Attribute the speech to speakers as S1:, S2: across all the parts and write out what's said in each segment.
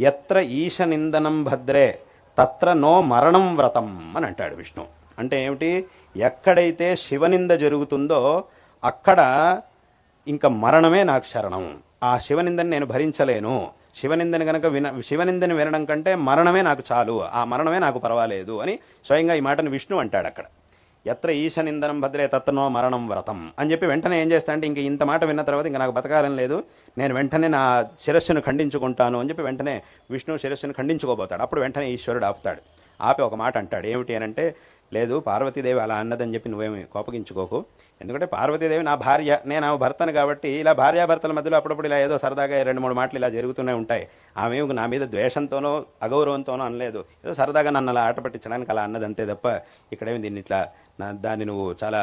S1: ఎత్ర ఈశ నిందనం భద్రే తత్ర నో మరణం వ్రతం అని అంటాడు విష్ణు. అంటే ఏమిటి? ఎక్కడైతే శివనింద జరుగుతుందో అక్కడ ఇంకా మరణమే నాకు శరణం. ఆ శివనిందని నేను భరించలేను. శివనిందని వినడం కంటే మరణమే నాకు చాలు, ఆ మరణమే నాకు పర్వాలేదు అని స్వయంగా ఈ మాటను విష్ణు అంటాడు అక్కడ. ఎత్ర ఈశ నిందనం భద్రే తత్నో మరణం వ్రతం అని చెప్పి వెంటనే ఏం చేస్తానంటే, ఇంక ఇంత మాట విన్న తర్వాత ఇంకా నాకు బతకాలని లేదు, నేను వెంటనే నా శిరస్సును ఖండించుకుంటాను అని చెప్పి వెంటనే విష్ణు శిరస్సును ఖండించుకోబోతాడు. అప్పుడు వెంటనే ఈశ్వరుడు ఆపుతాడు. ఆపి ఒక మాట అంటాడు. ఏమిటి అని అంటే, లేదు పార్వతీదేవి అలా అన్నదని చెప్పి నువ్వేమి కోపగించుకోకు. ఎందుకంటే పార్వతీదేవి నా భార్య, నేను ఆమె భర్తను కాబట్టి ఇలా భార్యాభర్తల మధ్యలో అప్పుడప్పుడు ఇలా ఏదో సరదాగా 2-3 మాటలు ఇలా జరుగుతూనే ఉంటాయి. ఆమె నా మీద ద్వేషంతోనో అగౌరవంతోనో అనలేదు, ఏదో సరదాగా నన్ను అలా ఆట పట్టించడానికి అలా అన్నది అంతే తప్ప ఇక్కడేమి దీన్ని ఇట్లా దాన్ని నువ్వు చాలా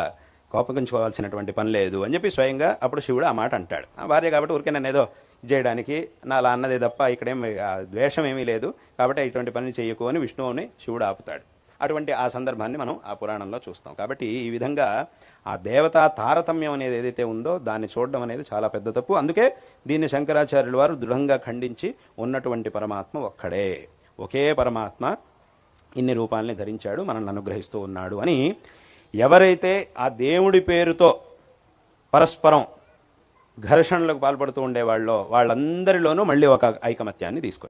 S1: కోపగించుకోవాల్సినటువంటి పని లేదు అని చెప్పి స్వయంగా అప్పుడు శివుడు ఆ మాట అంటాడు. ఆ భార్య కాబట్టి ఊరికే నన్ను ఏదో చేయడానికి నా అలా అన్నదే తప్ప ఇక్కడేం ద్వేషం ఏమీ లేదు, కాబట్టి ఇటువంటి పని చేయకు అని విష్ణువుని శివుడు ఆపుతాడు. అటువంటి ఆ సందర్భాన్ని మనం ఆ పురాణంలో చూస్తాం. కాబట్టి ఈ విధంగా ఆ దేవతా తారతమ్యం అనేది ఏదైతే ఉందో దాన్ని చూడడం అనేది చాలా పెద్ద తప్పు. అందుకే దీన్ని శంకరాచార్యుల వారు దృఢంగా ఖండించి ఉన్నటువంటి పరమాత్మ ఒక్కడే, ఒకే పరమాత్మ ఇన్ని రూపాలని ధరించాడు, మనల్ని అనుగ్రహిస్తూ ఉన్నాడు అని ఎవరైతే ఆ దేవుడి పేరుతో పరస్పరం ఘర్షణలకు పాల్పడుతూ ఉండేవాళ్ళో వాళ్ళందరిలోనూ మళ్ళీ ఒక ఐకమత్యాన్ని తీసుకొచ్చారు.